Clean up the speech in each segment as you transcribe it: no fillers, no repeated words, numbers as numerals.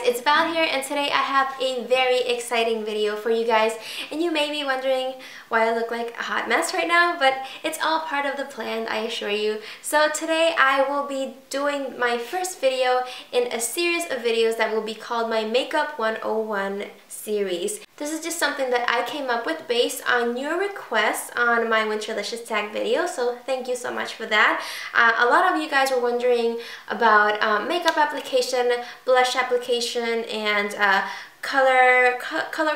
it's Val here, and today I have a very exciting video for you guys. And you may be wondering why I look like a hot mess right now, but it's all part of the plan, I assure you. So today I will be doing my first video in a series of videos that will be called my Makeup 101 series. This is just something that I came up with based on your requests on my winterlicious tag video, so thank you so much for that. A lot of you guys were wondering about makeup application, blush application, and color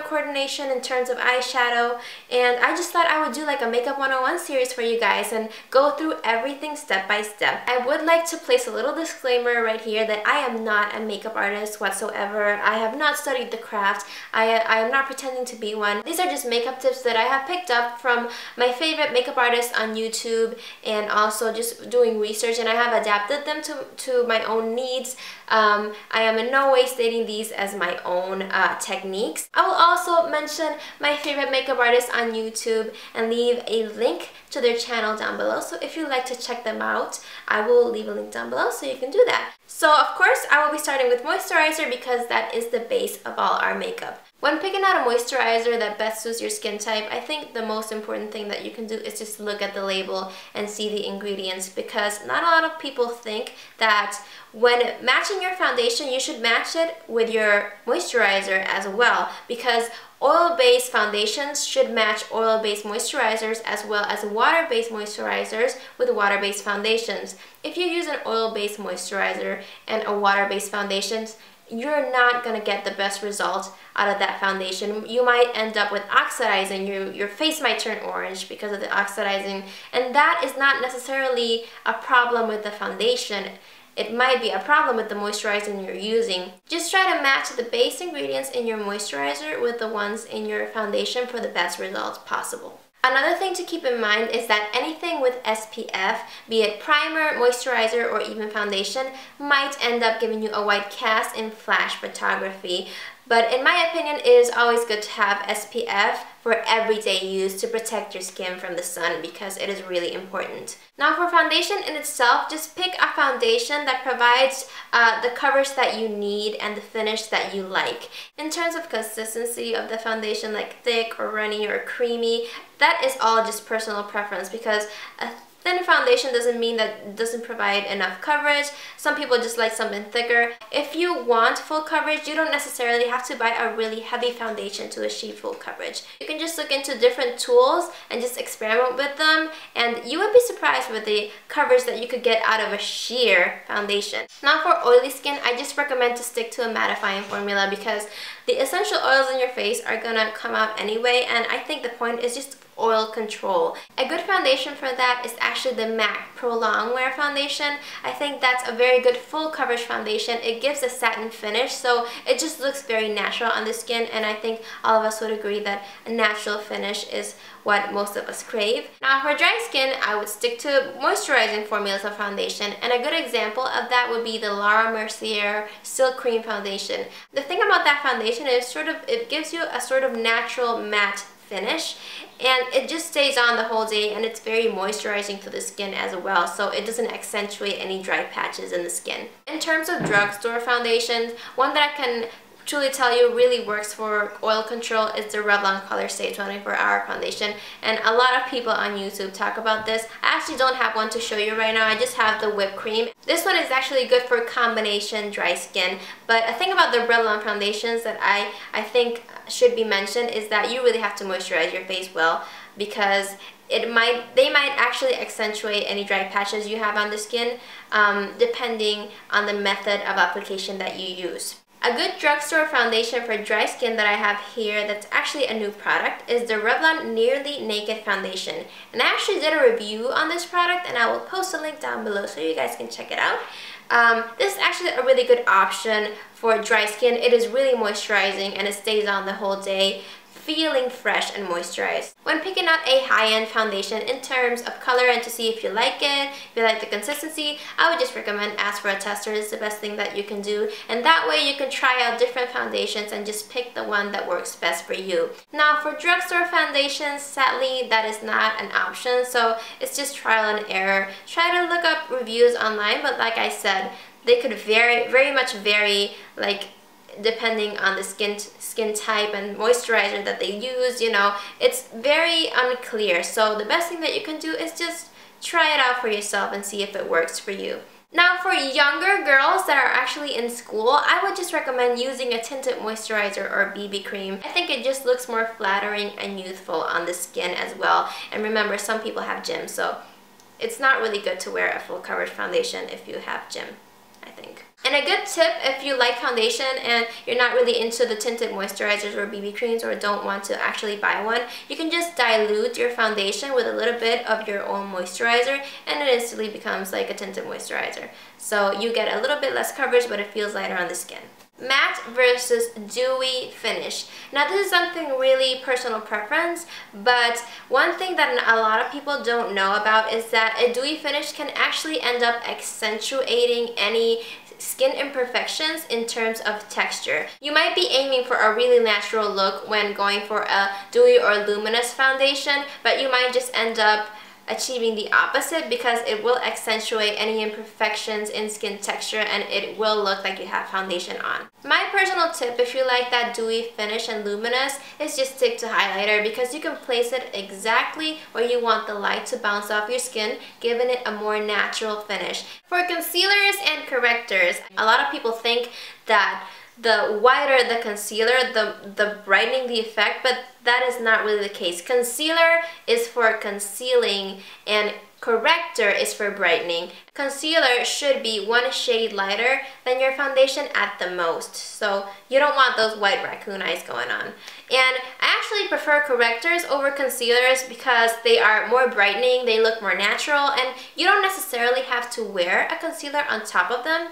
coordination in terms of eyeshadow, and I just thought I would do like a Makeup 101 series for you guys and go through everything step by step. I would like to place a little disclaimer right here that I am not a makeup artist whatsoever. I have not studied the craft. I am not pretending to be one. These are just makeup tips that I have picked up from my favorite makeup artists on YouTube, and also just doing research, and I have adapted them to my own needs. I am in no way stating these as my own techniques. I will also mention my favorite makeup artists on YouTube and leave a link to their channel down below. So if you'd like to check them out, I will leave a link down below so you can do that. So of course, I will be starting with moisturizer because that is the base of all our makeup. When picking out a moisturizer that best suits your skin type, I think the most important thing that you can do is just look at the label and see the ingredients, because not a lot of people think that when matching your foundation, you should match it with your moisturizer as well, because oil-based foundations should match oil-based moisturizers as well as water-based moisturizers with water-based foundations. If you use an oil-based moisturizer and a water-based foundation, you're not going to get the best result out of that foundation. You might end up with oxidizing. Your face might turn orange because of the oxidizing, and that is not necessarily a problem with the foundation. It might be a problem with the moisturizer you're using. Just try to match the base ingredients in your moisturizer with the ones in your foundation for the best results possible. Another thing to keep in mind is that anything with SPF, be it primer, moisturizer, or even foundation, might end up giving you a white cast in flash photography. But in my opinion, it is always good to have SPF for everyday use to protect your skin from the sun, because it is really important. Now for foundation in itself, just pick a foundation that provides the coverage that you need and the finish that you like. In terms of consistency of the foundation, like thick or runny or creamy, that is all just personal preference, because a thin foundation doesn't mean that it doesn't provide enough coverage. Some people just like something thicker. If you want full coverage, you don't necessarily have to buy a really heavy foundation to achieve full coverage. You can just look into different tools and just experiment with them, and you would be surprised with the coverage that you could get out of a sheer foundation. Now for oily skin, I just recommend to stick to a mattifying formula, because the essential oils in your face are gonna come out anyway, and I think the point is just oil control. A good foundation for that is actually the MAC Pro Longwear foundation. I think that's a very good full coverage foundation. It gives a satin finish, so it just looks very natural on the skin, and I think all of us would agree that a natural finish is what most of us crave. Now for dry skin, I would stick to moisturizing formulas of foundation, and a good example of that would be the Laura Mercier Silk Cream Foundation. The thing about that foundation is it gives you a sort of natural matte finish, and it just stays on the whole day, and it's very moisturizing to the skin as well, so it doesn't accentuate any dry patches in the skin. In terms of drugstore foundations, one that I can truly tell you really works for oil control is the Revlon Colorstay 24-hour foundation, and a lot of people on YouTube talk about this. I actually don't have one to show you right now. I just have the whipped cream. This one is actually good for combination dry skin, but a thing about the Revlon foundations that I think should be mentioned is that you really have to moisturize your face well, because they might actually accentuate any dry patches you have on the skin, depending on the method of application that you use. A good drugstore foundation for dry skin that I have here that's actually a new product is the Revlon Nearly Naked Foundation. And I actually did a review on this product, and I will post a link down below so you guys can check it out. This is actually a really good option for dry skin. It is really moisturizing, and it stays on the whole day, feeling fresh and moisturized. When picking out a high-end foundation in terms of color and to see if you like it, if you like the consistency, I would just recommend ask for a tester. It's the best thing that you can do, and that way you can try out different foundations and just pick the one that works best for you. Now for drugstore foundations, sadly that is not an option, so it's just trial and error. Try to look up reviews online, but like I said, they could very much vary, like depending on the skin type and moisturizer that they use, you know, it's very unclear. So the best thing that you can do is just try it out for yourself and see if it works for you. Now for younger girls that are actually in school, I would just recommend using a tinted moisturizer or BB cream. I think it just looks more flattering and youthful on the skin as well. And remember, some people have gym, so it's not really good to wear a full coverage foundation if you have gym, I think. And a good tip, if you like foundation and you're not really into the tinted moisturizers or BB creams or don't want to actually buy one, you can just dilute your foundation with a little bit of your own moisturizer and it instantly becomes like a tinted moisturizer. So you get a little bit less coverage, but it feels lighter on the skin. Matte versus dewy finish. Now this is something really personal preference, but one thing that a lot of people don't know about is that a dewy finish can actually end up accentuating any skin imperfections in terms of texture. You might be aiming for a really natural look when going for a dewy or luminous foundation, but you might just end up achieving the opposite because it will accentuate any imperfections in skin texture and it will look like you have foundation on. My personal tip, if you like that dewy finish and luminous, is just stick to highlighter because you can place it exactly where you want the light to bounce off your skin, giving it a more natural finish. For concealers and correctors, a lot of people think that the whiter the concealer, the brightening the effect, but that is not really the case. Concealer is for concealing and corrector is for brightening. Concealer should be one shade lighter than your foundation at the most. So you don't want those white raccoon eyes going on. And I actually prefer correctors over concealers because they are more brightening, they look more natural, and you don't necessarily have to wear a concealer on top of them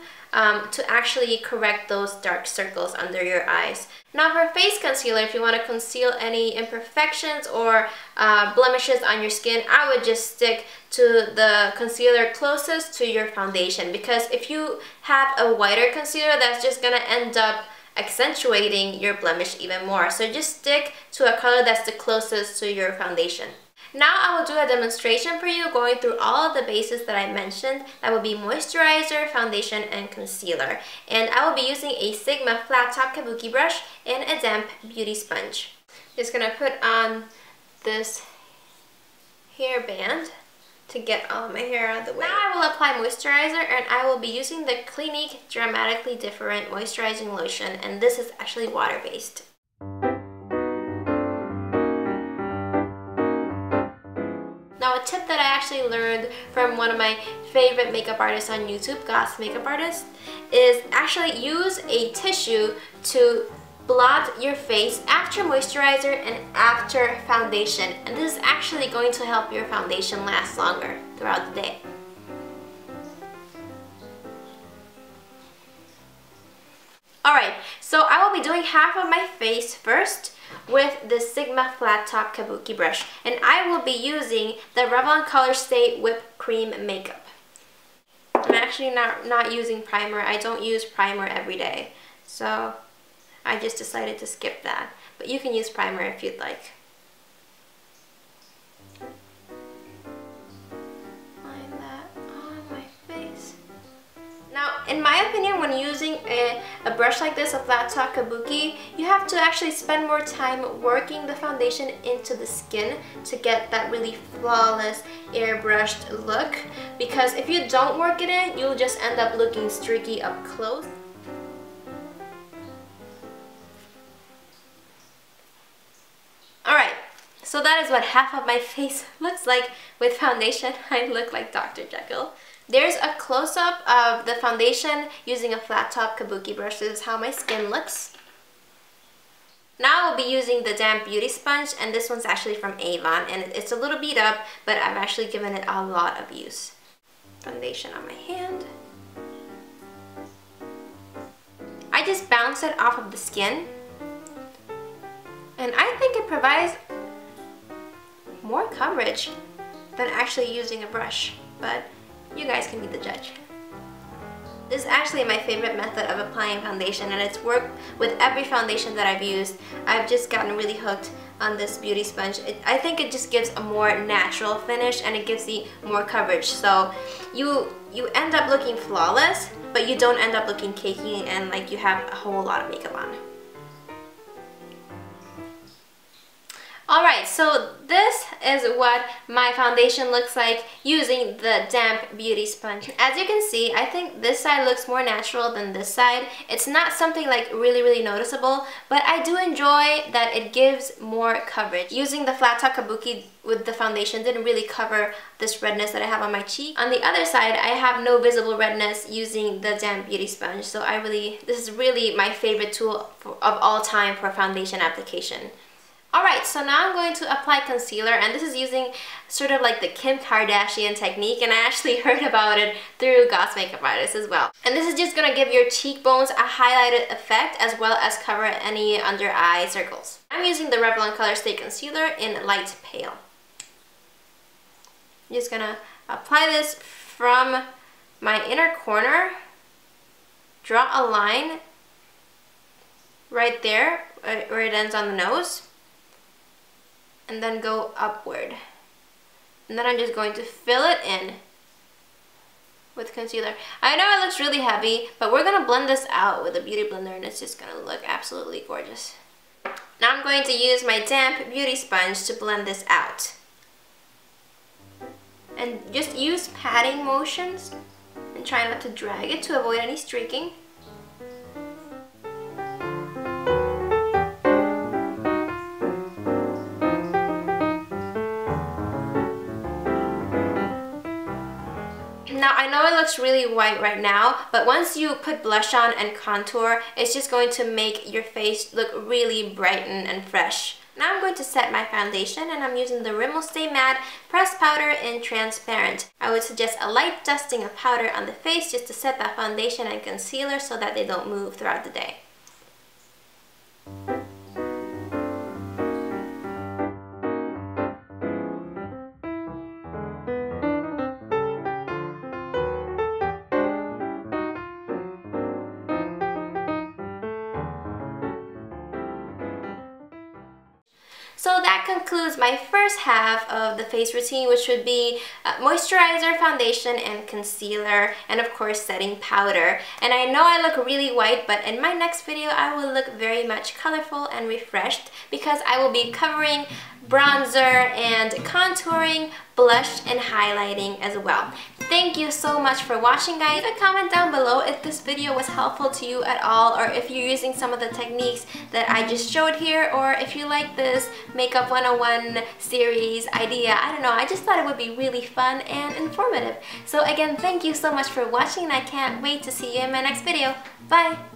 to actually correct those dark circles under your eyes. Now for face concealer, if you want to conceal any imperfections or blemishes on your skin, I would just stick to the concealer closest to your foundation, because if you have a whiter concealer, that's just going to end up accentuating your blemish even more. So just stick to a color that's the closest to your foundation. Now I will do a demonstration for you going through all of the bases that I mentioned. That will be moisturizer, foundation, and concealer. And I will be using a Sigma flat top kabuki brush and a damp beauty sponge. Just gonna put on this hairband to get all my hair out of the way. Now I will apply moisturizer, and I will be using the Clinique Dramatically Different Moisturizing Lotion, and this is actually water-based. Now a tip that I actually learned from one of my favorite makeup artists on YouTube, Goss Makeup Artist, is actually use a tissue to blot your face after moisturizer and after foundation. And this is actually going to help your foundation last longer throughout the day. Alright, so I will be doing half of my face first with the Sigma flat top kabuki brush, and I will be using the Revlon Colorstay whipped cream makeup. I'm actually not using primer. I don't use primer every day, so I just decided to skip that, but you can use primer if you'd like. Line that on my face. Now, in my opinion, when using a brush like this, a flat top kabuki, you have to actually spend more time working the foundation into the skin to get that really flawless airbrushed look, because if you don't work it in, you'll just end up looking streaky up close. Alright, so that is what half of my face looks like with foundation. I look like Dr. Jekyll. There's a close-up of the foundation using a flat top kabuki brush. This is how my skin looks. Now I'll be using the damp beauty sponge, and this one's actually from Avon, and it's a little beat up, but I've actually given it a lot of use. Foundation on my hand. I just bounce it off of the skin, and I think it provides more coverage than actually using a brush, but you guys can be the judge. This is actually my favorite method of applying foundation, and it's worked with every foundation that I've used. I've just gotten really hooked on this beauty sponge. I think it just gives a more natural finish, and it gives you more coverage. So you end up looking flawless, but you don't end up looking cakey and like you have a whole lot of makeup on. Alright, so this is what my foundation looks like using the damp beauty sponge. As you can see, I think this side looks more natural than this side. It's not something like really noticeable, but I do enjoy that it gives more coverage. Using the flat top kabuki with the foundation didn't really cover this redness that I have on my cheek. On the other side, I have no visible redness using the damp beauty sponge, so this is really my favorite tool of all time for foundation application. Alright, so now I'm going to apply concealer, and this is using sort of like the Kim Kardashian technique, and I actually heard about it through Goss Makeup Artist as well. And this is just going to give your cheekbones a highlighted effect as well as cover any under eye circles. I'm using the Revlon Colorstay Concealer in Light Pale. I'm just going to apply this from my inner corner, draw a line right there where it ends on the nose, and then go upward. And then I'm just going to fill it in with concealer. I know it looks really heavy, but we're gonna blend this out with a beauty blender and it's just gonna look absolutely gorgeous. Now I'm going to use my damp beauty sponge to blend this out. And just use patting motions and try not to drag it to avoid any streaking. Now, I know it looks really white right now, but once you put blush on and contour, it's just going to make your face look really brightened and fresh. Now I'm going to set my foundation, and I'm using the Rimmel Stay Matte Pressed Powder in Transparent. I would suggest a light dusting of powder on the face just to set that foundation and concealer so that they don't move throughout the day. So that concludes my first half of the face routine, which would be moisturizer, foundation, and concealer, and of course setting powder. And I know I look really white, but in my next video I will look very much colorful and refreshed because I will be covering bronzer and contouring, blush, and highlighting as well. Thank you so much for watching, guys. Leave a comment down below if this video was helpful to you at all, or if you're using some of the techniques that I just showed here, or if you like this Makeup 101 series idea. I don't know, I just thought it would be really fun and informative. So again, thank you so much for watching, and I can't wait to see you in my next video. Bye!